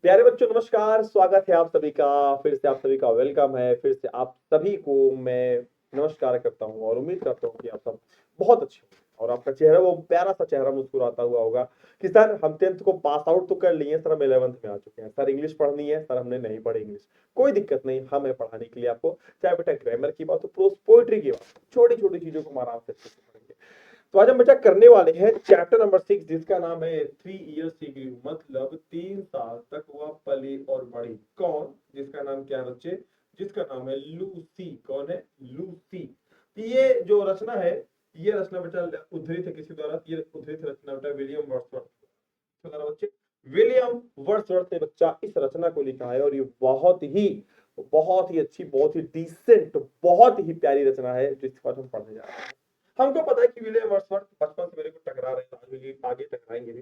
प्यारे बच्चों नमस्कार, स्वागत है आप सभी का। फिर से आप सभी का वेलकम है। फिर से आप सभी को मैं नमस्कार करता हूं और उम्मीद करता हूं कि आप सब बहुत अच्छे होंगे और आपका चेहरा वो प्यारा सा चेहरा मुस्कुराता हुआ होगा कि सर हम 10th को पास आउट तो कर लिए सर, हम 11th में आ चुके हैं सर। इंग्लिश पढ़नी है सर, हमने नहीं पढ़ी इंग्लिश। कोई दिक्कत नहीं, हम है पढ़ाने के लिए आपको। चाहे बेटा ग्रामर की बात हो, प्रोज पोएट्री की बात, छोटी छोटी चीजों को हम आराम से अच्छे से पढ़ेंगे। तो आज हम बच्चा करने वाले हैं चैप्टर नंबर 6, जिसका नाम है 3 इयर्स सी ग्रू, मतलब 3 साल तक वह पली और बड़ी। कौन? जिसका नाम क्या है बच्चे? जिसका नाम है लूसी। कौन है? लूसी। तो ये जो रचना है, ये रचना बेटा उद्धृत है किसके द्वारा? ये उद्धृत रचना बेटा विलियम वर्ड्सवर्थ द्वारा बच्चे। विलियम वर्ड्सवर्थ ने बच्चा इस रचना को लिखा है और ये बहुत ही अच्छी, बहुत ही डिसेंट, बहुत ही प्यारी रचना है जिसको आज हम पढ़ने जा रहे हैं। हमको पता है कि विलियम वर्ड्सवर्थ बचपन से मेरे को टकरा रहे हैं, आज भी आगे टकराएंगे भी।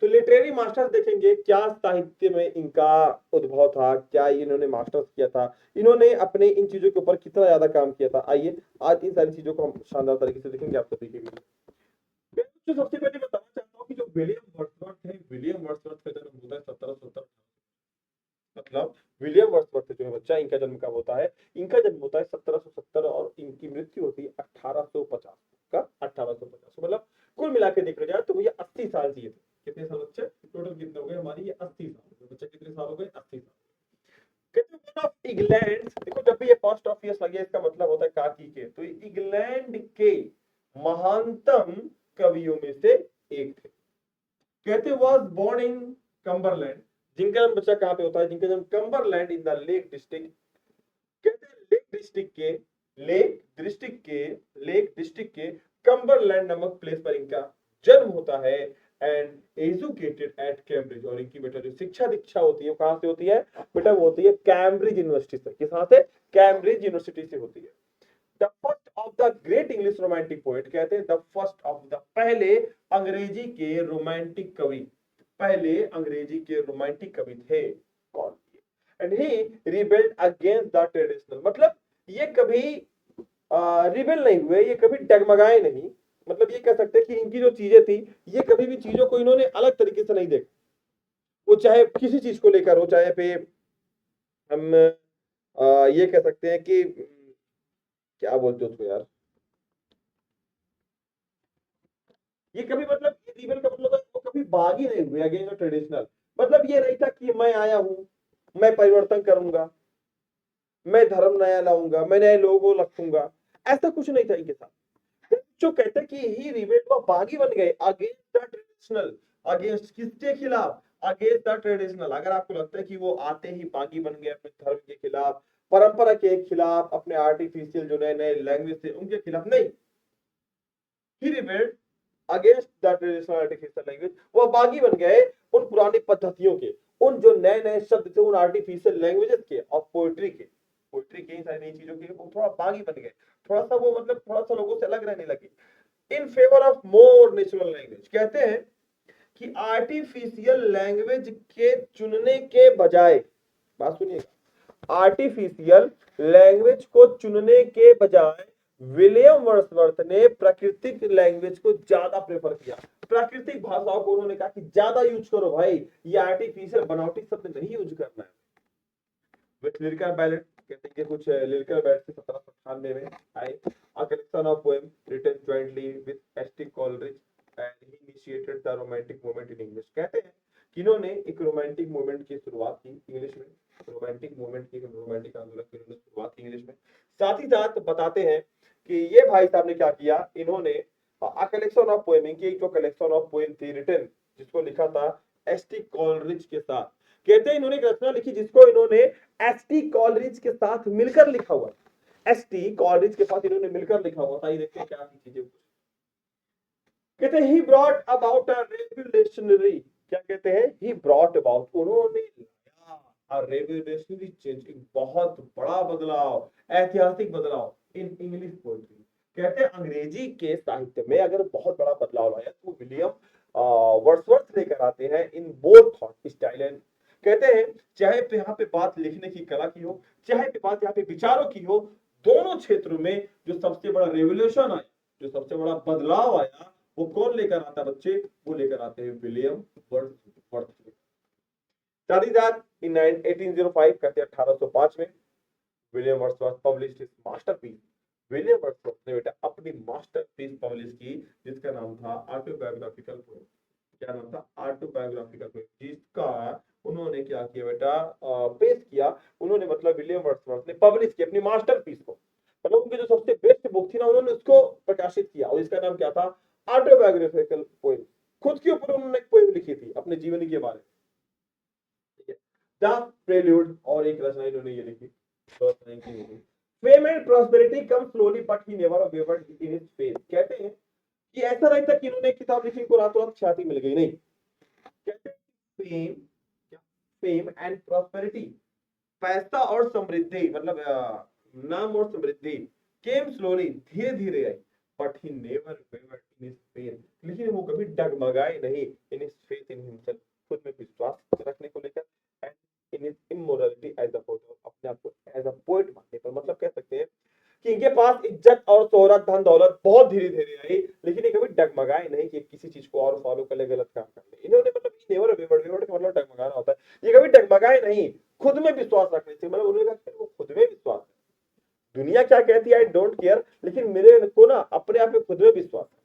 तो लिटरेरी मास्टर्स देखेंगे, क्या साहित्य में इनका उद्भव था, क्या इन्होंने मास्टर्स किया था, इन्होंने अपने इन चीजों के ऊपर कितना ज्यादा काम किया था। आइए आज इन सारी चीजों को हम शानदार तरीके से देखेंगे आप सभी के लिए। तो सबसे पहले बताना चाहता हूँ कि जो विलियम वर्ड्सवर्थ है, विलियम वर्ड्सवर्थ का जन्म होता है 1770। मतलब विलियम वर्ड्सवर्थ जो है बच्चा, इनका जन्म कब होता है? इनका जन्म होता है 1770 और इनकी मृत्यु होती है 1850 का। 1850 मतलब कुल मिला के देखा जाए तो भैया 80 साल जिए थे। कितने साल बच्चे? टोटल कितने हो गए हमारी? ये 80 साल। बच्चे कितने साल हो गए? 80 साल। कहते ऑफ इंग्लैंड, देखो जब भी ये फर्स्ट ऑफ ईयर्स लगे इसका मतलब होता है काकी के, तो इंग्लैंड के महानतम कवियों में से एक थे। कहते वॉज बोर्न इन कम्बरलैंड। जिनका जन्म बच्चा कहां पे होता है? जिनका जन्म Cumberland in the lake district. कहते हैं लेक डिस्ट्रिक्ट के कम्बरलैंड नामक प्लेस पर इनका जन्म होता है। एंड एजुकेटेड एट कैम्ब्रिज, और इनकी बेटा जो शिक्षा दीक्षा होती है कहां से होती है बेटा? वो होती है कैम्ब्रिज यूनिवर्सिटी से। किस से? कैम्ब्रिज यूनिवर्सिटी से होती है। The first of the great English romantic poet, कहते हैं द फर्स्ट ऑफ द, पहले अंग्रेजी के रोमांटिक कवि, पहले अंग्रेजी के रोमांटिक कवि थे। कौन? And he rebelled against the traditional, मतलब ये कभी रिबेल नहीं हुए, ये कभी डगमगाए नहीं। मतलब ये कह सकते हैं कि इनकी जो चीजें थी, ये कभी भी चीजों को इन्होंने अलग तरीके से नहीं देखा। वो चाहे किसी चीज को लेकर हो, चाहे पे हम ये कह सकते हैं कि क्या बोलते हो उसको यार, ये कभी मतलब रिबेल का मतलब है वो कभी बागी नहीं हुए अगेंस्ट ट्रेडिशनल। मतलब ये नहीं था कि मैं आया हूं, मैं परिवर्तन करूंगा, मैं धर्म नया लाऊंगा, मैं नए लोगों को रखूंगा, ऐसा कुछ नहीं था इनके साथ। जो कहते हैं कि ही रिबेल, वो बागी बन गए अगेंस्ट द ट्रेडिशनल। अगेंस्ट किसके खिलाफ? Against the traditional. अगर आपको लगता है कि वो आते ही बागी बन गए अपने धर्म के खिलाफ, परंपरा के खिलाफ, अपने आर्टिफिशियल जो नए नए लैंग्वेज थे उनके खिलाफ, नहीं। He rebelled against the traditional artificial language, वो बागी बन गए उन पुरानी पद्धतियों के, उन जो नए नए शब्द थे, उन आर्टिफिशियल लैंग्वेजेस के और पोएट्री के इन सारी नई चीजों के, वो थोड़ा बागी बन गए। थोड़ा सा वो मतलब थोड़ा सा लोगों से अलग रहने लगे in favour of more natural language. कहते हैं कि आर्टिफिशियल लैंग्वेज के चुनने के बजाय, बात सुनिएगा, आर्टिफिशियल लैंग्वेज को चुनने के बजाय विलियम वर्ड्सवर्थ ने प्राकृतिक लैंग्वेज को ज्यादा प्रेफर किया। प्राकृतिक भाषाओं को उन्होंने कहा कि ज्यादा यूज करो भाई, ये आर्टिफिशियल बनावटी शब्द नहीं यूज करना है। विथ लिरिकल बैलेट, कहते हैं कि कुछ लिरिकल बैलेट से 1798 में आए। A collection of poems written jointly with S.T. Coleridge and he initiated the romantic movement in English। कहते हैं कि इन्होंने एक रोमांटिक मूवमेंट की शुरुआत की इंग्लिश में। रोमांटिक मूवमेंट की, रोमांटिक आंदोलन की इन्होंने शुरुआत की इंग्लिश में। साथ ही साथ बताते हैं कि ये भाई साहब ने क्या किया, इन्होंने अ कलेक्शन ऑफ पोएम, की जो कलेक्शन ऑफ पोएम थी रिटन, जिसको लिखा था एस.टी. कॉलरिज के साथ। कहते हैं इन्होंने एक रचना लिखी जिसको इन्होंने एस.टी. कॉलरिज के साथ मिलकर लिखा हुआ। एस.टी. कॉलरिज के साथ इन्होंने मिलकर लिखा हुआ था। ये देखते हैं क्या चीजें। कहते हैं he brought about a revolutionary, क्या कहते हैं? ही ब्रॉट अबाउट, उन्होंने लाया अ रेवोल्यूशनरी चेंज, एक बहुत बड़ा बदलाव, ऐतिहासिक बदलाव इन इंग्लिश पोएट्री। कहते हैं अंग्रेजी के साहित्य में अगर बहुत बड़ा बदलाव लाया तो विलियम वर्ड्सवर्थ लेकर आते हैं in both thought style and. कहते हैं चाहे तो यहाँ पे बात लिखने की कला की हो, चाहे पे बात यहाँ पे विचारों की हो, दोनों क्षेत्रों में जो सबसे बड़ा रेवोल्यूशन आया, जो सबसे बड़ा बदलाव आया, वो कौन लेकर आता बच्चे? वो लेकर आते हैं विलियम वर्ड्सवर्थ। साथ ही साथ इन 1805 कहते हैं 1805 में William Wordsworth publish his masterpiece. William Wordsworth ने बेटा अपनी मास्टरपीस पब्लिश की जिसका नाम था ऑटोबायोग्राफिकल पोएम। क्या नाम था? ऑटोबायोग्राफिकल पोएम, जिसका उन्होंने क्या किया बेटा, पेश किया। उन्होंने मतलब विलियम वर्ड्सवर्थ ने पब्लिश किया अपनी मास्टरपीस को, मतलब उनकी जो सबसे बेस्ट बुक थी ना, उन्होंने उसको प्रकाशित किया और इसका नाम क्या था? Autobiographical poem. खुद के ऊपर उन्होंने एक पोएम लिखी थी अपने जीवन के बारे में। द प्रेल्यूड, और एक रचना इन्होंने ये लिखी fame and prosperity come slowly but he never wavered in his faith. कहते हैं कि ऐसा नहीं था कि इन्होंने एक किताब लिखी को रातों रात ख्याति मिल गई, नहीं। कहते हैं फेम, फेम एंड प्रॉस्पेरिटी, पैसा और समृद्धि, मतलब नाम और समृद्धि केम स्लोली, धीरे धीरे आई, but he never wavered in his faith, लेकिन वो कभी डगमगाए नहीं in his faith in himself, खुद में विश्वास रखने को लेकर, and in his immorality as a poet, अपने आप को एज अ पोएट मानने पर। मतलब कह सकते हैं कि इनके पास इज्जत और शोहरत धन दौलत बहुत धीरे धीरे आई, लेकिन ये कभी डगमगाए नहीं कि किसी चीज को और फॉलो कर ले, गलत काम कर ले। इन्होंने मतलब नेवर वेवर्ड, वेवर्ड का मतलब डगमगाना होता है, ये कभी डगमगाए नहीं, खुद में विश्वास रखने से, मतलब उन्होंने कहा वो खुद में विश्वास है, दुनिया क्या कहती है आई डोंट केयर, लेकिन मेरे को ना अपने आप में खुद में विश्वास है।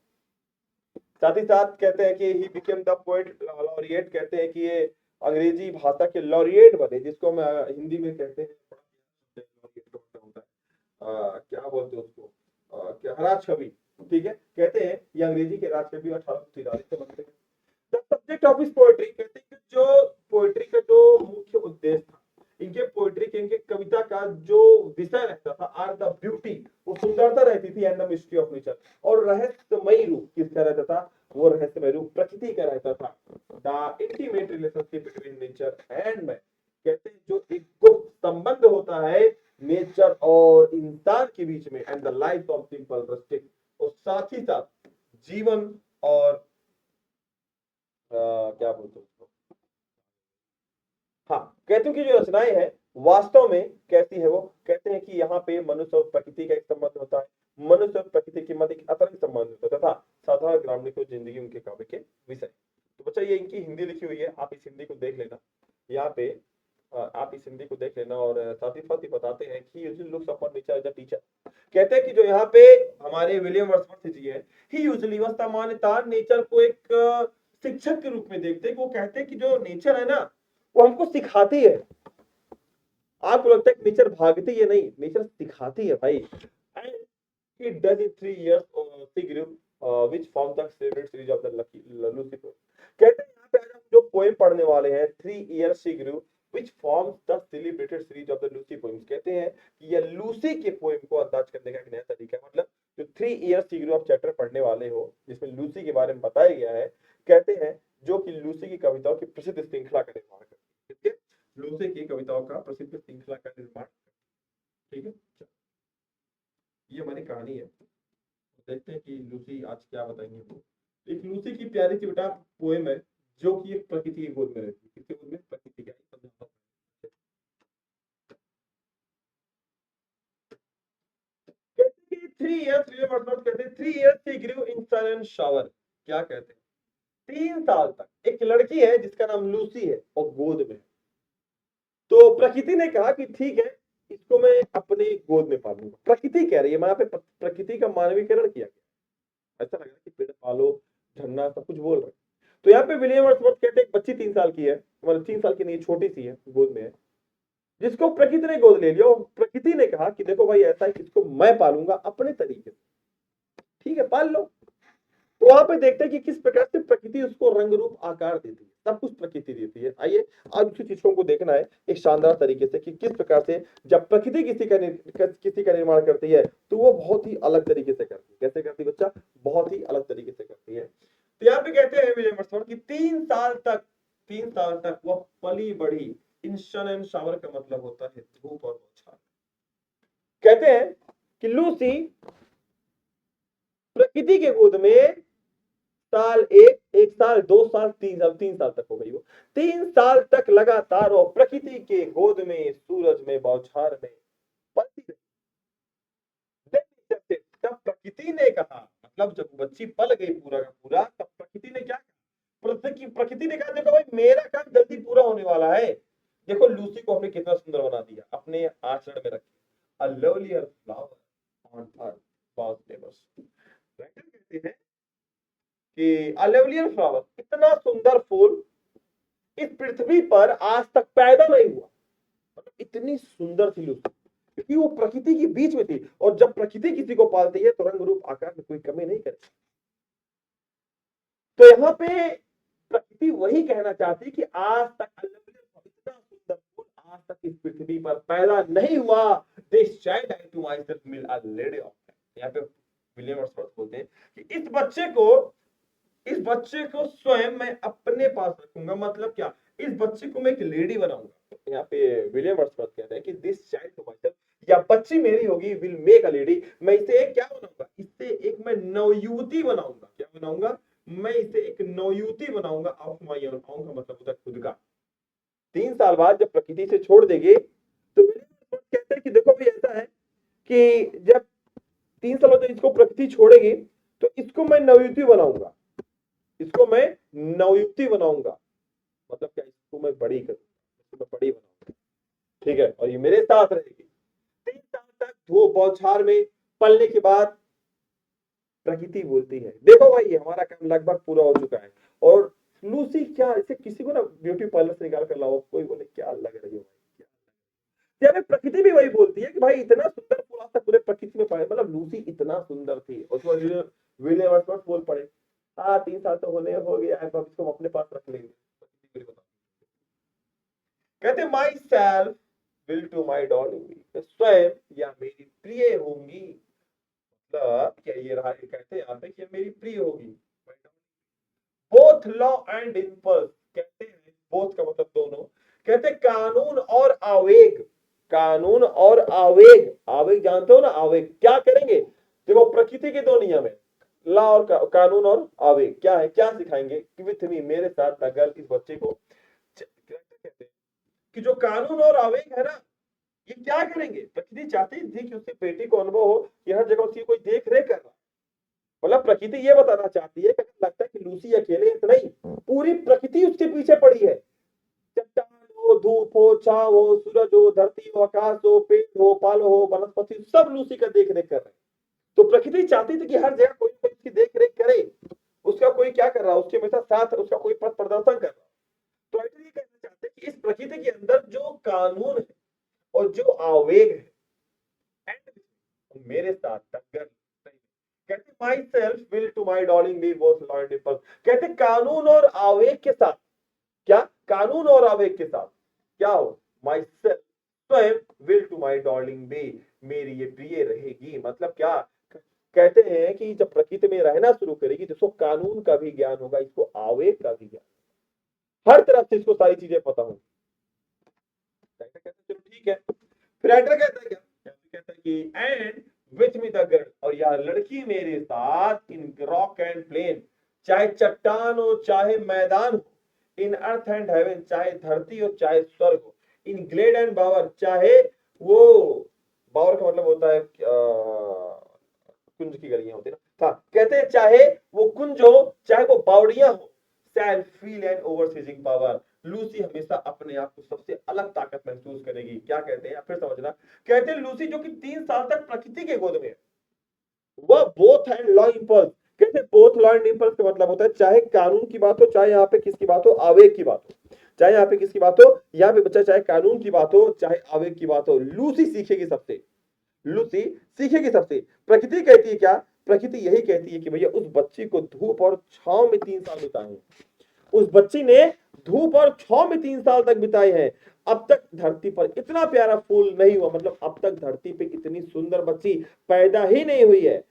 साथ ही साथ कहते हैं कि he became the poet laureate, कहते हैं कि ये अंग्रेजी भाषा के लॉरिएट बने, जिसको हम हिंदी में कहते हैं क्या बोलते हैं उसको, क्या, राज छवि, ठीक है। कहते हैं ये अंग्रेजी के राज छवि 1843 से बनते हैं। The subject of his poetry, कहते हैं कि जो पोएट्री का जो मुख्य उद्देश्य था, इनके पोएट्री के, इनके कविता का जो विषय रहता था, आर द ब्यूटी, वो सुंदरता रहती थी, and the mystery of nature, और रहस्यमयी रूप किसका रहता था? वो रहस्यमय रूप प्रकृति का रहता था। The intimate relationship between nature and man, कहते हैं जो एक गुप्त संबंध होता है नेचर और इंसान के बीच में, and the life of simple rustic, और साथ ही साथ जीवन और क्या बोलते हैं उसको, हाँ, कहते हैं कि जो रचनाएं हैं वास्तव में कैसी है वो, कहते हैं कि यहाँ पे मनुष्य और प्रकृति का एक संबंध होता है, मनुष्य और प्रकृति के मध्य एक अतरंग संबंध होता था, साधारण ग्रामीण को जिंदगी उनके काव्य के विषय। तो बच्चा ये इनकी हिंदी लिखी हुई है, आप इस हिंदी को देख लेना, यहाँ पे आप इस हिंदी को देख लेना। और साथ ही साथ ही बताते हैं कि usually looks upon nature as a teacher, कहते हैं कि जो यहाँ पे हमारे विलियम वर्ड्सवर्थ जी है, ही यूजुअली वह सामान्यतः नेचर को एक शिक्षक के रूप में देखते हैं। वो कहते हैं कि जो नेचर है ना, वो हमको सिखाती है। आपको लगता है कि नेचर भागती है, नहीं, नेचर सिखाती है भाई। And it does in 3 years C group which forms the favorite series of the Lucy poem। कहते हैं यहाँ पे आज हम जो पोएम पढ़ने वाले हैं 3 years C group which forms the celebrated series of the Lucy poems। कहते हैं कि यह लूसी के पोएम को अंदाज करने का एक नया तरीका है। मतलब जो 3 years C group आप चैप्टर पढ़ने वाले हो जिसमें लूसी के बारे में बताया गया है, कहते हैं जो कि लूसी की कविताओं की प्रसिद्ध श्रृंखला का निर्माण करती है। लूसी की कविताओं का प्रसिद्ध श्रृंखला का निर्माण, ठीक है। ये हमारी कहानी है, देखते हैं कि लूसी आज क्या बताएंगे। वो एक लूसी की प्यारी सी बेटा पोएम है जो कि एक प्रकृति की गोद में रहती है। किसके गोद में? प्रकृति का। 3 years कहते हैं 3 years she grew in sun and shower। क्या कहते हैं? 3 साल तक एक लड़की है जिसका नाम लूसी है और गोद में। तो प्रकृति ने कहा कि ठीक है, इसको मैं अपनी गोद में पालूंगा। प्रकृति कह रही है, यहाँ पे प्रकृति का मानवीकरण किया गया। ऐसा लग रहा है कि पेड़ पालो, झरना, सब कुछ बोल रहे हैं। तो यहाँ पे विलियम वर्ड्सवर्थ कहते हैं एक बच्ची 3 साल की है, मतलब 3 साल की नहीं, छोटी सी है, गोद में है, जिसको प्रकृति ने गोद ले लिया। और प्रकृति ने कहा कि देखो भाई, ऐसा है कि इसको मैं पालूंगा अपने तरीके से, ठीक है, पाल लो। तो वहां पे देखते हैं कि किस प्रकार से प्रकृति उसको रंग रूप आकार देती है, सब कुछ प्रकृति देती है। आइए आज उसी चीजों को देखना है एक शानदार तरीके से कि किस प्रकार से जब प्रकृति किसी का निर्माण करती है तो वो बहुत ही अलग तरीके से करती है। कैसे करती है बच्चा? बहुत ही अलग तरीके से करती है। तो यहाँ पे कहते हैं विलियम वर्ड्सवर्थ कि 3 साल तक वह पली बढ़ी। इन सन एंड शावर का मतलब होता है धूप और बौछार। कहते हैं कि लूसी प्रकृति के गोद में साल एक साल, 2 साल, 3 साल, 3 साल तक हो गई वो। 3 साल तक लगातार वो प्रकृति के गोद में, सूरज में, बौछार में पलती रही। तब प्रकृति ने कहा, मतलब जब बच्ची पल गई पूरा का पूरा, तब प्रकृति ने क्या कहा? प्रकृति ने कहा देखो भाई, मेरा काम जल्दी पूरा होने वाला वाला है। देखो लूसी को हमने कितना सुंदर बना दिया, अपने आचरण में रखी। A lovelier flower on earth was never seen. Writer कहते हैं कि अ लवलियर फ्लावर, इतना सुंदर फूल इस पृथ्वी पर आज तक पैदा नहीं हुआ। मतलब इतनी सुंदर थी लूसी, क्योंकि वो प्रकृति के बीच में थी, और जब प्रकृति किसी को पालती है तो रंग रूप आकार में कोई कमी नहीं करती। तो यहाँ पे प्रकृति वही कहना चाहती कि आज तक इतना सुंदर फूल आज तक इस पृथ्वी पर पैदा नहीं हुआ। This child I to myself mill a lady of. यहाँ पे विलियम वर्ड्सवर्थ बोलते हैं कि इस बच्चे को स्वयं मैं अपने पास रखूंगा। मतलब क्या, इस बच्चे को मैं एक लेडी बनाऊंगा। यहाँ पे विलियम वर्ड्सवर्थ कहते हैं कि this child to myself, या बच्ची मेरी होगी, विल मेक अ लेडी। मैं इसे एक क्या बनाऊंगा, इससे एक मैं नवयुवती बनाऊंगा। क्या बनाऊंगा, मैं इसे एक नवयुवती बनाऊंगा। ऑफ माई ओन, का मतलब होता है खुद का। 3 साल बाद जब प्रकृति से छोड़ देंगे तो कहते हैं कि देखो भाई ऐसा है कि जब 3 साल बाद इसको प्रकृति छोड़ेगी तो इसको मैं नवयुवती बनाऊंगा, इसको मैं नवयुवती बनाऊंगा। मतलब क्या, इसको मैं बड़ी करूंगा, इसको मैं बड़ी बनाऊंगा। ठीक है, और ये मेरे साथ रहेगी। 3 साल तक धूप बौछार में पलने के बाद प्रकृति बोलती है देखो भाई हमारा काम लगभग पूरा हो चुका है। और लूसी क्या, इसे किसी को ना ब्यूटी पार्लर से निकाल कर लाओ, कोई बोले क्या लग रही है भाई, क्या लग। प्रकृति भी वही बोलती है कि भाई इतना सुंदर फूल आज तक पूरे प्रकृति में पाए। मतलब लूसी इतना सुंदर थी। उसको विलियम वर्ड्सवर्थ बोल पड़े, 3 साल तो होने हो गया है, अब इसको अपने पास रख लेंगे। कहते myself will to my darling, स्वयं या मेरी प्रिय होंगी। मतलब क्या ये रहा, कहते यहाँ पे कि मेरी प्रिय होगी। बोथ लॉ एंड इम्पल्स, कहते हैं बोथ का मतलब दोनों। कहते कानून और आवेग, कानून और आवेग, आवेग जानते हो ना, आवेग क्या करेंगे। देखो प्रकृति के 2 नियम है, लॉ और कानून और आवेग क्या है, क्या सिखाएंगे कि विथ मी, मेरे साथ अगर इस बच्चे को कहते हैं कि जो कानून और आवेग है ना, ये क्या करेंगे। प्रकृति चाहती थी कि उसकी बेटी को अनुभव हो कि हर जगह उसकी कोई देख रेख कर रहा। मतलब प्रकृति ये बताना चाहती है कि लगता है कि लूसी अकेले नहीं, पूरी प्रकृति उसके पीछे पड़ी है। चट्टान हो, धूप हो, छाव हो, सूरज हो, धरती हो, आकाश हो, पेड़ हो, पाल हो, वनस्पति, सब लूसी का देख रेख कर रहे हैं। तो प्रकृति चाहती थी कि हर जगह कोई कोई उसकी देख रेख करे, उसका कोई क्या कर रहा है, उसके हमेशा साथ उसका कोई पथ प्रदर्शन कर रहा है। तो ये कहना चाहते हैं कि इस प्रकृति के अंदर जो कानून है और जो आवेग है, मेरे साथ टक्कर। कहते myself will to my darling be both law and impulse. कहते कानून और आवेग के साथ, क्या कानून और आवेग के साथ क्या हो, माई सेल्फ स्वयं will to my darling be, मेरी ये प्रिय रहेगी। मतलब क्या कहते हैं कि जब प्रकृति में रहना शुरू करेगी तो इसको कानून का भी ज्ञान होगा, इसको आवेग का भी ज्ञान, हर तरफ से इसको सारी चीजें पता होंगी। चलो ठीक है। फिर राइटर कहता है क्या, कहता है कि and with me the girl, और यह लड़की मेरे साथ इन रॉक एंड प्लेन, चाहे चट्टान हो चाहे मैदान हो, इन अर्थ एंड हेवन, चाहे धरती हो चाहे स्वर्ग हो, इन ग्लेड एंड बावर, चाहे वो बावर का मतलब होता है कुंज की गलियां होती है ना, कहते हैं चाहे वो कुंज हो चाहे वो बावड़ियां हो, शैल फील एंड ओवरसीजिंग पावर। लूसी हमेशा अपने आप को सबसे अलग ताकत महसूस करेगी। क्या कहते हैं फिर समझना, कहते हैं लूसी जो कि 3 साल तक प्रकृति के गोद में है, वह बोथ एंड लॉ इंपल्स। कहते बोथ लॉ एंड इंपल्स का मतलब होता है चाहे कानून की बात हो, चाहे यहाँ पे किसकी बात हो, आवेग की बात हो, चाहे यहाँ पे किसकी बात हो, यहाँ पे बच्चा चाहे कानून की बात हो चाहे आवेग की बात हो, लूसी सीखेगी सबसे, लूसी सीखेगी सबसे। प्रकृति कहती है क्या, प्रकृति यही कहती है कि भैया उस बच्ची को धूप और छांव में 3 साल बिताए, उस बच्ची ने धूप और छांव में 3 साल तक बिताए हैं। अब तक धरती पर इतना प्यारा फूल नहीं हुआ, मतलब अब तक धरती पे इतनी सुंदर बच्ची पैदा ही नहीं हुई है।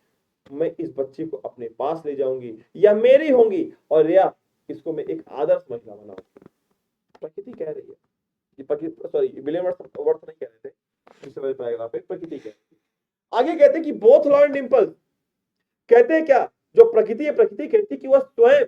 मैं इस बच्ची को अपने पास ले जाऊंगी, या मेरी होंगी, और या इसको मैं एक आदर्श महिला बनाऊंगी। प्रकृति कह रही है, ये प्रकृति, सॉरी विलियम वर्ड्सवर्थ नहीं कह रहे थे, दूसरे पैराग्राफ पे प्रकृति कह रही है। आगे कहते हैं कि बोथ लॉ एंड इम्पल्स, कहते हैं क्या, जो प्रकृति है प्रकृति कहती है कि वह स्वयं,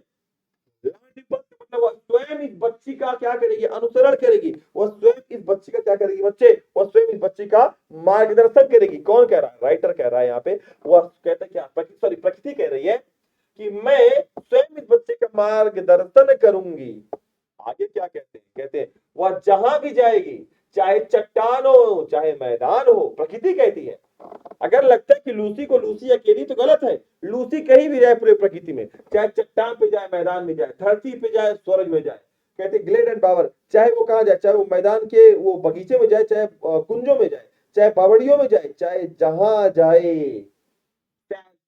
मतलब वह स्वयं इस बच्ची का क्या करेगी, अनुसरण करेगी, वह स्वयं इस बच्ची का क्या करेगी, बच्चे वह स्वयं इस बच्ची का मार्गदर्शन करेगी। कौन कह रहा है, राइटर कह रहा है यहाँ पे। वह कहता है क्या, सॉरी प्रकृति कह रही है कि मैं स्वयं इस बच्चे का मार्गदर्शन करूंगी। आगे क्या कहते हैं, कहते हैं वह जहां भी जाएगी, चाहे चट्टान हो चाहे मैदान हो, प्रकृति कहती है। अगर लगता है कि लूसी अकेली, तो गलत है। लूसी कहीं भी जाए पूरे प्रकृति में, चाहे चट्टान पे जाए, मैदान में जाए, धरती पे जाए, स्वर्ग में जाए, कहते ग्लेड एंड बावर, चाहे वो कहां जाए, चाहे वो मैदान के वो बगीचे में जाए, चाहे कुंजों में जाए, चाहे बावड़ियों में जाए, चाहे जहां जाए,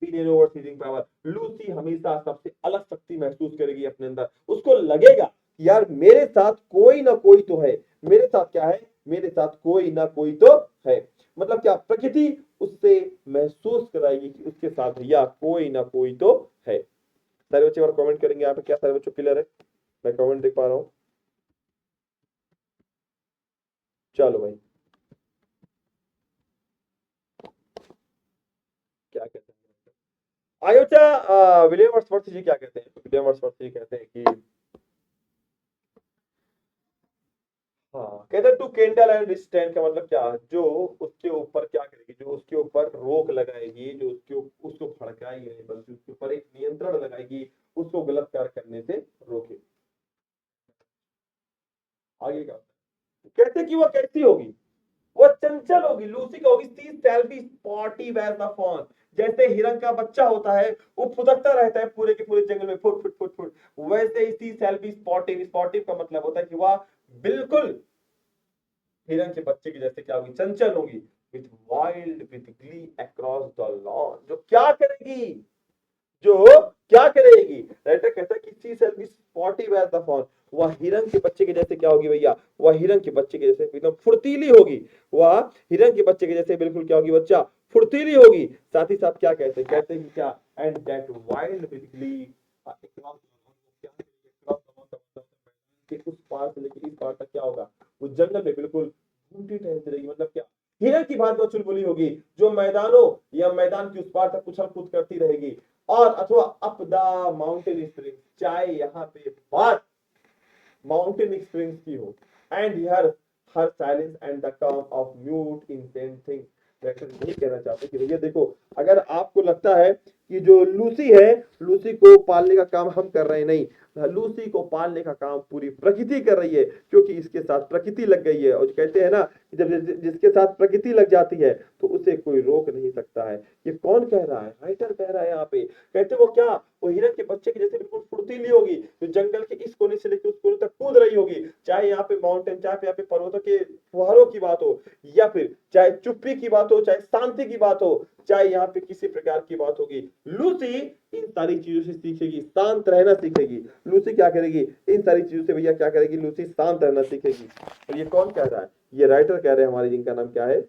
पावर, लूसी हमेशा सबसे अलग शक्ति महसूस करेगी अपने अंदर। उसको लगेगा कि यार मेरे साथ कोई ना कोई तो है, मेरे साथ क्या है, मेरे साथ कोई ना कोई तो है। मतलब क्या, प्रकृति उससे महसूस कराएगी कि उसके साथ भैया कोई ना कोई तो है। सारे बच्चे और कमेंट करेंगे यहाँ पे, क्या सारे बच्चों क्लियर है? मैं कमेंट देख पा रहा हूँ। चलो भाई, क्या कहते हैं आयोचा, विलियम वर्ड्सवर्थ जी क्या कहते हैं? विलियम वर्ड्सवर्थ जी कहते हैं कि हाँ, कहते टू केंडल एंड स्टैंड का मतलब क्या, जो उसके ऊपर क्या करेगी, जो उसके ऊपर रोक लगाएगी, जो उसको भड़काएगी नहीं, बल्कि उसके ऊपर एक नियंत्रण लगाएगी, उसको गलत कार्य करने से रोके। आगे का कहते कि वो कैसी होगी, वो चंचल होगी, लूसी का होगी, she shall be sportive as the fawn. जैसे हिरन का बच्चा होता है, वो फुदकता रहता है पूरे के पूरे जंगल में, फुट फुट फुट फुट, वैसे ही सी शैल बी स्पॉटिव। स्पॉटिव का मतलब होता है कि वह बिल्कुल हिरन के बच्चे की जैसे क्या होगी, चंचल होगी, with wild with Glee across the lawn. जो क्या करेगी, जो क्या करेगी, राइटर कहता है कि she shall be sportive as the fawn. वह हिरन के बच्चे के जैसे क्या होगी भैया, वह हिरन के बच्चे के जैसे एकदम फुर्तीली होगी। वह हिरन के बच्चे के जैसे बिल्कुल क्या होगी, बच्चा फुर्तीली होगी। साथ ही साथ क्या कहते हैं, कहते हैं कि क्या, and that wild with Glee across उस पार से लेकर इस पार तक क्या होगा, वो जंगल में बिल्कुल घूमती टहलती रहेगी। मतलब क्या, हिरन की भांति चुलबुली होगी, जो मैदानों या मैदान की उस पार तक उछल कूद करती रहेगी। और अथवा अप द माउंटेन स्प्रिंग, चाहे यहाँ पे बात माउंटेन स्प्रिंग्स की हो, and here her silence and the काम ऑफ म्यूट इंसेंट थिंग। यही कहना चाहते हैं कि भैया देखो, अगर आपको लगता है कि जो लूसी है, लूसी को पालने का काम हम कर रहे हैं, नहीं, लूसी को पालने का काम पूरी प्रकृति कर रही है, क्योंकि इसके साथ प्रकृति लग गई है। और कहते हैं ना कि जब जिसके साथ प्रकृति लग जाती है तो उसे कोई रोक नहीं सकता है। ये कौन कह रहा है, राइटर कह रहा है यहाँ पे। कहते वो क्या, वो हिरन के बच्चे के जैसे बिल्कुल फुर्तीली होगी, जो जंगल के इस कोने से लेकर उस कोने तक कूद रही होगी, चाहे यहाँ पे माउंटेन, चाहे यहाँ पे पर्वतों के फुहारों की बात हो, या फिर चाहे चुप्पी की बात हो, चाहे शांति की बात हो, चाहे यहाँ पे किसी प्रकार की बात होगी। लूसी इन सारी चीजों से सीखेगी, शांत रहना सीखेगी। लूसी क्या करेगी, इन सारी चीजों से भैया क्या करेगी, लूसी शांत रहना सीखेगी। और ये कौन कह रहा है, ये राइटर कह रहे हैं हमारे, जिनका नाम क्या है,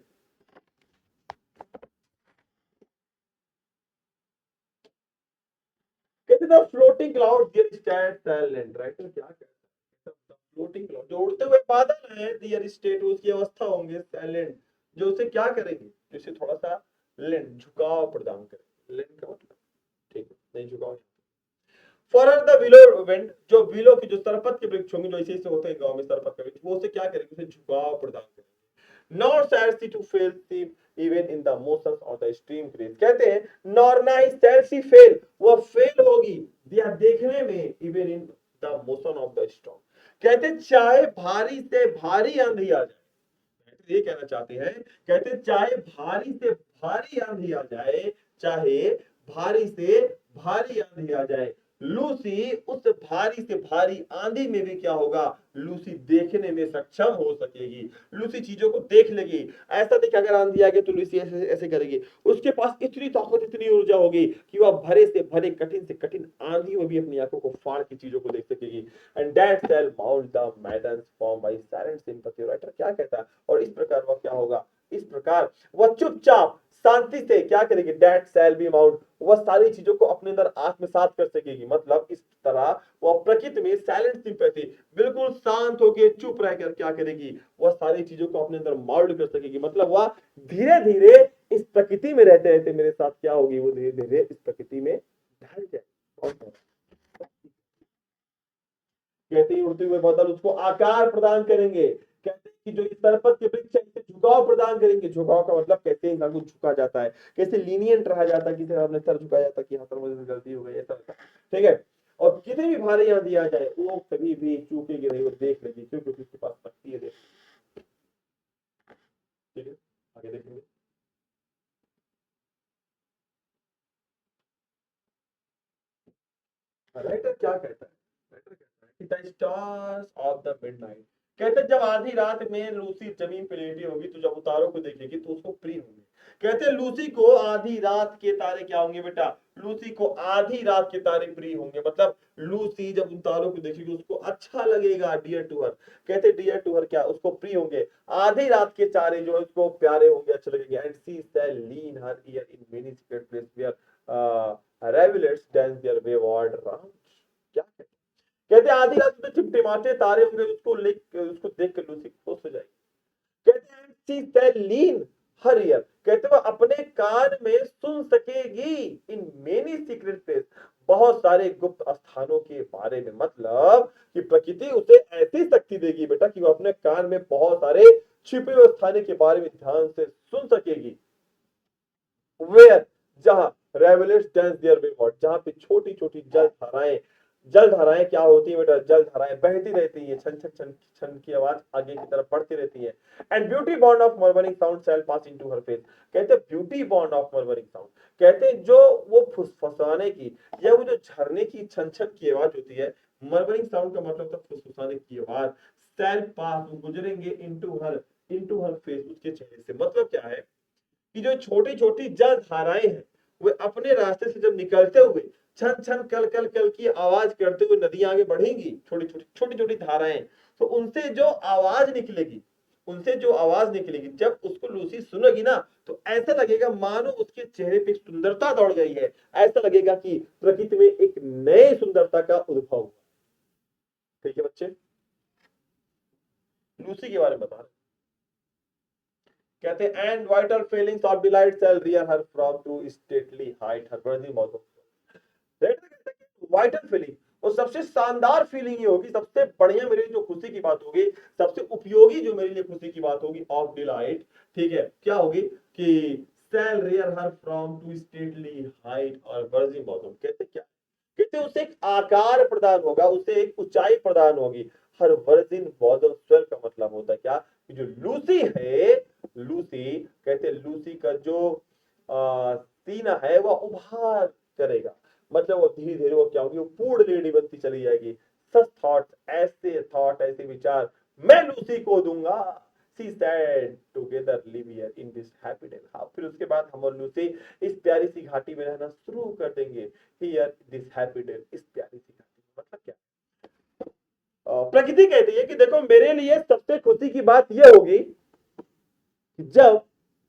कहते थे floating cloud their state silent. Writer क्या कहता है, फ्लोटिंग क्लाउड, जो उड़ते हुए बादल है, देयर स्टेट, उसकी अवस्था होंगे साइलेंट, जो उसे क्या करेंगे, जिसे थोड़ा सा लेंट, झुकाव प्रदान करेंगे। लेंट का मतलब ठीक है, नहीं झुकाव। फॉर द विलो वेंट, जो विलो की जो सरपत के वृक्ष होंगे, जो ऐसे ऐसे होते हैं गांव में सरपत के वृक्ष, वो उसे क्या करेंगे, उसे झुकाव प्रदान करेंगे। Nor shall she to fail see even in the motions of the stream grace. कहते हैं नॉर ना ही सैड सी फेल, वो फेल होगी दिया देखने में, even in the motion of the storm. कहते चाहे भारी से भारी आंधी आ जाए, ये कहना चाहते हैं, कहते चाहे भारी से भारी आंधी आ जाए, चाहे भारी से भारी आंधी आ जाए, लूसी उस भारी से भारी आंधी में भी क्या होगा, लूसी देखने में सक्षम हो सकेगी। लूसी चीजों को देख लेगी। ऐसा देख, अगर आंधी आ गई तो लूसी ऐसे ऐसे करेगी। उसके पास इतनी ताकत, इतनी ऊर्जा होगी कि वह भरे से भरे, कठिन से कठिन आंधी में भी अपनी आंखों को फाड़ के चीजों को देख सकेगी। And that shall mould the maiden form by silent sympathy. Writer क्या कहता है, और इस प्रकार वह क्या होगा, इस प्रकार वह चुपचाप शांति से क्या करेगी, दैट शैल बी माउंट, वह सारी चीजों को अपने अंदर आत्मसात कर सकेगी। मतलब इस तरह वह प्रकृति में साइलेंट सिंपैथी, बिल्कुल शांत होकर चुप रहकर क्या करेगी, वह सारी चीजों को अपने अंदर माउल्ड कर सकेगी। मतलब वह धीरे धीरे इस प्रकृति में रहते रहते मेरे साथ क्या होगी, वो धीरे धीरे इस प्रकृति में ढल जाए। कहते ही उड़ते हुए बादल उसको आकार प्रदान करेंगे। कहते हैं कि जो इस सरपत के वृक्ष है, इसे झुकाव प्रदान करेंगे। झुकाव का मतलब कहते हैं इंसान को झुका जाता है, कैसे लीनियंट रहा जाता है, किसी अपने सर झुकाया जाता है कि हाँ सर मुझे गलती हो गई, ऐसा ऐसा, ठीक है। और कितनी भी भारी आंधी आ जाए वो कभी भी चूकेगी नहीं, वो देख लेगी, क्यों, क्योंकि उसके पास शक्ति द मिडनाइट। कहते जब आधी रात में लूसी जमीन पे लेटी होगी तो जब उतारों को देखेगी तो उसको प्रिय होंगे। कहते लूसी को आधी रात के तारे क्या होंगे बेटा, लूसी को आधी रात के तारे प्रिय होंगे। मतलब लूसी जब उन तारों को देखेगी उसको अच्छा लगेगा, डियर टू हर। कहते डियर टू हर क्या, उसको प्रिय होंगे। आधी रात के तारे जो है उसको प्यारे होंगे, अच्छे लगेंगे। And she shall lean her ear in many secret place where rivulets dance their wayward round। क्या कहते आधी रात में टिमटिमाते तारे होंगे, उसको देख कर लूसी खुश हो जाएगी। कहते हैं she shall lean her year, कहते वो अपने कान में सुन सकेगी इन मेनी सीक्रेट प्लेस, बहुत सारे गुप्त स्थानों के बारे में। मतलब कि प्रकृति उसे ऐसी शक्ति देगी बेटा कि वो अपने कान में बहुत सारे छिपे हुए स्थानों के बारे में ध्यान से सुन सकेगी। वेयर, जहां रेवलेट्स डांस देयर वेवॉट, जहां पे छोटी छोटी जल धाराएं क्या होती है बेटा, जल धाराएं बहती रहती है, छन छन छन छन की आवाज आगे की तरफ बढ़ती रहती है। एंड ब्यूटी बॉन्ड of murmuring sound shall pass into her face. कहते ब्यूटी बॉन्ड ऑफ मर्मरिंग साउंड, कहते जो वो फुसफुसाने की या वो जो झरने की छन छन की आवाज होती है, मर्मरिंग साउंड का मतलब था फुसफुसाने की आवाज। शैल पास, गुजरेंगे इनटू हर फेस, उसके चेहरे से। मतलब क्या है कि जो छोटी छोटी जल धाराएं हैं वे अपने रास्ते से जब निकलते हुए छन छन कल कल कल की आवाज करते हुए नदियां आगे बढ़ेंगी, छोटी छोटी धाराएं, तो उनसे जो आवाज निकलेगी जब उसको लूसी सुनेगी ना, तो ऐसा लगेगा मानो उसके चेहरे पे सुंदरता दौड़ गई है। ऐसा लगेगा कि प्रकृति में एक नए सुंदरता का उद्भव हुआ। ठीक है बच्चे, लूसी के बारे में बता रहे। कहते हैं and vital feelings of delight shall rear her from to stately height her वर्दी मौत। वाइटल फीलिंग, और सबसे शानदार फीलिंग ये होगी, सबसे बढ़िया मेरे लिए जो खुशी की बात होगी, सबसे उपयोगी जो मेरे लिए खुशी की बात होगी, ऑफ डिलाइट, ठीक है, क्या होगी कि shall rear her from to stately height और वर्दी मौत। कहते क्या, कहते उसे एक आकार प्रदान होगा, उसे एक ऊंचाई प्रदान होगी। हर वर्जिन बॉदम स्वर का मतलब होता है क्या, कि जो लूसी है, लूसी, कहते लूसी का जो सीना है वह उभार करेगा। मतलब वो धीरे धीरे वो क्या होगी, वो पूर्ण लेडी बनती चली जाएगी। सच थॉट, ऐसे विचार मैं लूसी को दूंगा। She said together live here in this happy day। हाँ, फिर उसके बाद हम और लूसी इस प्यारी सी घाटी में रहना शुरू कर देंगे। Here this happy day, इस प्यारी सी घाटी। मतलब क्या, प्रकृति कहती है कि देखो मेरे लिए सबसे खुशी की बात यह होगी कि जब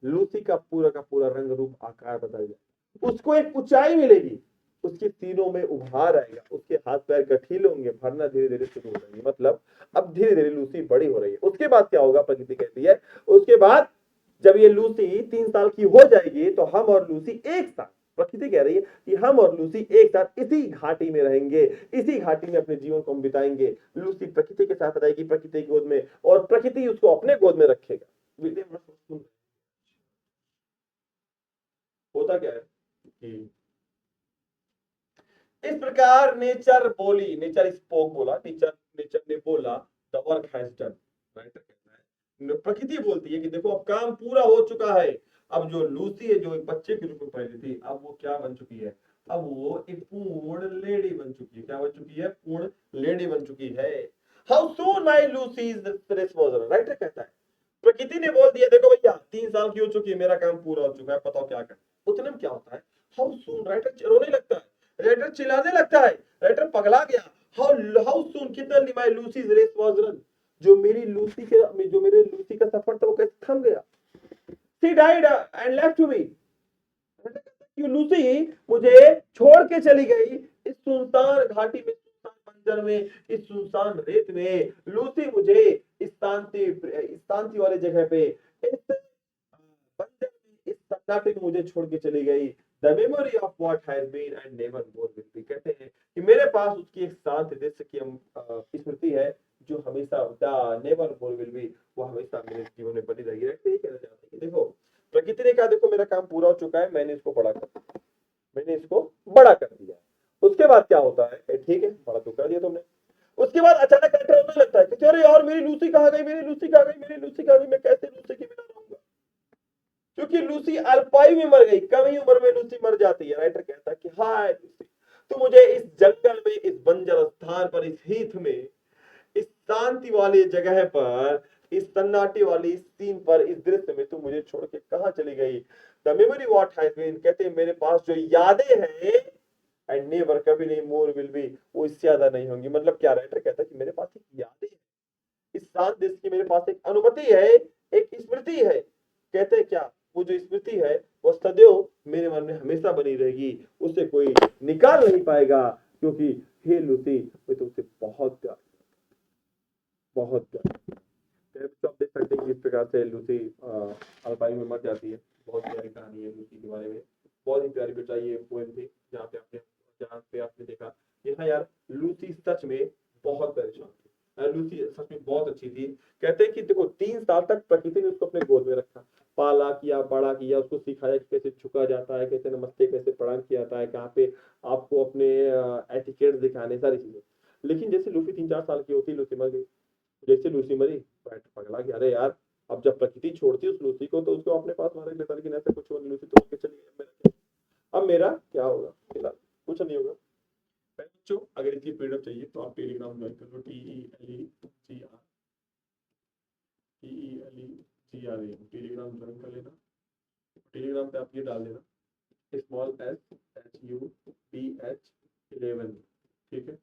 लूसी का पूरा रंग रूप आकार बदल जाए, उसको एक ऊंचाई मिलेगी, उसके सीनों में उभार आएगा, उसके हाथ पैर गठीले होंगे, भरना धीरे धीरे शुरू हो जाएंगे। मतलब अब धीरे धीरे लूसी बड़ी हो रही है। उसके बाद क्या होगा, प्रकृति कहती है उसके बाद जब ये लूसी 3 साल की हो जाएगी तो हम और लूसी एक साथ, प्रकृति कह रही है कि हम और लूसी एक साथ इसी घाटी में रहेंगे, इसी घाटी में अपने जीवन को हम बिताएंगे। लूसी प्रकृति के साथ रहेगी, प्रकृति की गोद में, और प्रकृति उसको अपने गोद में रखेगा। होता क्या है कि इस प्रकार नेचर बोली, नेचर स्पोक बोला, नेचर ने बोला the work has done. Writer कहता है, प्रकृति बोलती है कि देखो अब काम पूरा हो चुका है। अब जो लूसी है, जो एक बच्चे के रूप में पहले थी, अब वो क्या बन चुकी है, अब वो एक पूर्ण लेडी बन चुकी है। क्या बन चुकी है, पूर्ण लेडी बन चुकी है। How soon my Lucy is रिस्पोजल। राइटर कहता है प्रकृति ने बोल दिया देखो भैया 3 साल की हो चुकी है, मेरा काम पूरा हो चुका है, बताओ क्या करें। उतने में क्या होता है, हाउ सून, राइटर रोने लगता है, राइटर चिल्लाने लगता है, राइटर पगला गया। हाउ सून, कितना माय लूसीज रेस वाज रन, जो मेरे लूसी का सफर था वो कैसे थम गया। She died and left me, कि लूसी मुझे छोड़ के चली गई इस सुनसान घाटी में, सुनसान बंजर में, इस सुनसान रेत में। लूसी मुझे इस शांति वाली जगह पे, इस बंजर में, इस सन्नाटे में मुझे छोड़ के चली गई। The memory of what has been and never more will be. कहते हैं कि मेरे पास उसकी एक शांत दृश्य की स्मृति है जो हमेशा the never more will B, वो हमेशा मेरे जीवन में बनी रहेगी। कहना चाहते हैं कि देखो प्रकृति ने कहा देखो मेरा काम पूरा हो चुका है, मैंने इसको बड़ा कर दिया। उसके बाद क्या होता है, ठीक है बड़ा तो कर दिया तुमने। उसके बाद अचानक राइटर रोने लगता है कि अरे यार मेरी लूसी कहाँ गई, मेरी लूसी कहाँ गई, मेरी लूसी कहाँ गई, मैं कैसे लूसी के बिना रहूंगा। क्योंकि लूसी अल्पायु में मर गई, कम ही उम्र में लूसी मर जाती है। राइटर कहता है कि हाय लूसी, तो मुझे इस जंगल में, इस बंजर स्थान पर, इस हीथ में, इस शांति वाली जगह पर, इस सन्नाटे वाली इस सीन पर, इस दृश्य में तू मुझे छोड़ के कहाँ चली गई? The memory what has been, कहते हैं मेरे पास जो यादें हैं, एंड नेवर, कभी नहीं, मोर विल बी, वो इससे ज्यादा नहीं होंगी। मतलब क्या, राइटर कहता है कि मेरे पास एक यादें हैं, इस शांत देश की मेरे पास एक अनुभूति है, एक स्मृति है। कहते हैं क्या, वो जो स्मृति है वो सदैव मेरे मन में हमेशा बनी रहेगी, उसे कोई निकाल नहीं पाएगा, क्योंकि हे लूसी, मैं तुमसे बहुत प्यार, बहुत प्यार। तो आप देख सकते हैं कि किस प्रकार से लूसी अल्पाइन में मर जाती है। बहुत प्यारी कहानी है लूसी के बारे में, बहुत ही प्यारी बेचारी ये पोएम थी, जहाँ पे आपने देखा कि हाँ यार, लूसी सच में बहुत परेशान थी। लूसी सच में बहुत अच्छी थी। कहते हैं कि देखो 3 साल तक प्रकृति ने उसको अपने गोद में रखा, पाला किया, बड़ा किया, उसको सिखाया कि कैसे झुका जाता है, कैसे नमस्ते, कैसे प्रणाम किया जाता है, कहाँ पे आपको अपने एटिकेट दिखाने, सारी चीजें। लेकिन जैसे लूसी 3-4 साल की होती, लूसी मर गई। जैसे लूसी मरी, बैठ पगला कि अरे यार, अब जब प्रकृति छोड़ती है उस लूसी को तो उसको अपने पास मारे लेता, लेकिन ऐसा कुछ हुआ नहीं, लूसी तो उसके चली गई। अब मेरा क्या होगा? फिलहाल कुछ नहीं होगा। बच्चों, अगर इसकी पीडीएफ चाहिए तो आप टेलीग्राम ज्वाइन कर लो, TELEGRAM, टेलीग्राम ज्वाइन कर लेना। टेलीग्राम पे आप ये डाल देना, SHUBH11, ठीक है?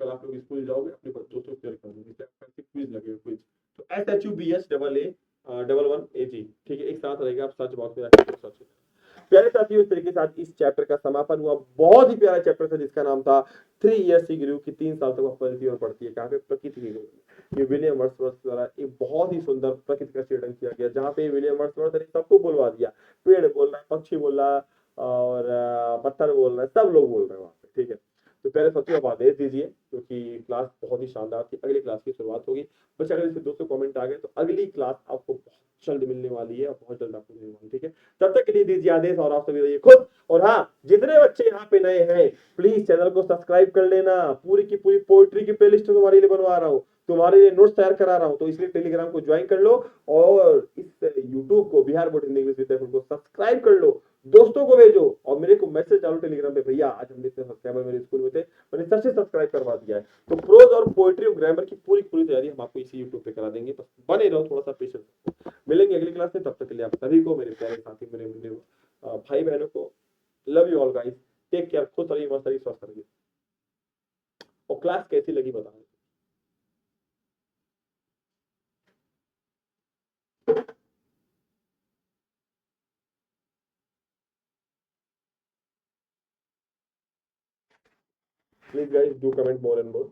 कल आप लोग स्कूल जाओगे, अपने बच्चों से शेयर कर देंगे, क्विज लगेगा, क्विज। तो SHUBH11AG, ठीक है, एक साथ रहेगा, आप सर्च बॉक्स में जाकर सर्च करें। प्यारे साथियों, इस तरीके के साथ इस चैप्टर का समापन हुआ। बहुत ही प्यारा चैप्टर था जिसका नाम था 3 years सी ग्रू, की 3 साल तक वह पढ़ती और पढ़ती है, कहाँ पे? प्रकृति की गोद। ये विलियम वर्ड्सवर्थ द्वारा एक बहुत ही सुंदर प्रकृति का चित्रण किया गया, जहाँ पे विलियम वर्ड्सवर्थ ने सबको बोलवा दिया, पेड़ बोल रहा है, पक्षी बोल रहा है, और पत्थर बोल रहा है, सब लोग बोल रहे हैं वहाँ पे, ठीक है? तो प्यारे साथियों, आप आदेश दीजिए, क्योंकि क्लास बहुत ही शानदार थी। अगली क्लास की शुरुआत होगी। बस अगर इसके 200 कमेंट आ गए तो अगली क्लास आपको बहुत जल्द मिलने वाली है, और बहुत जल्द आपको मिलने वाली है, ठीक है? तब तक के लिए दीजिए आदेश, और आप सभी रहिए खुश। और हाँ, जितने बच्चे यहाँ पे नए हैं, प्लीज चैनल को सब्सक्राइब कर लेना। पूरी की पूरी पोइट्री की प्लेलिस्ट तुम्हारे लिए बनवा रहा हूँ, तुम्हारे लिए नोट्स तैयार करा रहा हूँ, तो इसलिए टेलीग्राम को ज्वाइन कर लो, और इस यूट्यूब को, बिहार बोर्ड हिंदी इंग्लिश विद्यापीठ को सब्सक्राइब कर लो, दोस्तों को भेजो, और मेरे को मैसेज डालो टेलीग्राम पे, भैया आज हम इतने सब्सक्राइबर मेरे स्कूल में थे, मैंने सबसे सब्सक्राइब करवा दिया है। तो प्रोज और पोइट्री और ग्रामर की पूरी पूरी तैयारी हम आपको इसी यूट्यूब पे करा देंगे, बस बने रहो, थोड़ा सा पेशेंस। मिलेंगे अगली क्लास में, तब तक के लिए आप सभी को, मेरे प्यारे साथी, मेरे भाई बहनों को, love you all guys, take care, खुश रहिए, मस्त रहिए, स्वस्थ रहिए। और क्लास कैसी लगी बताना। Please guys, do comment more and more.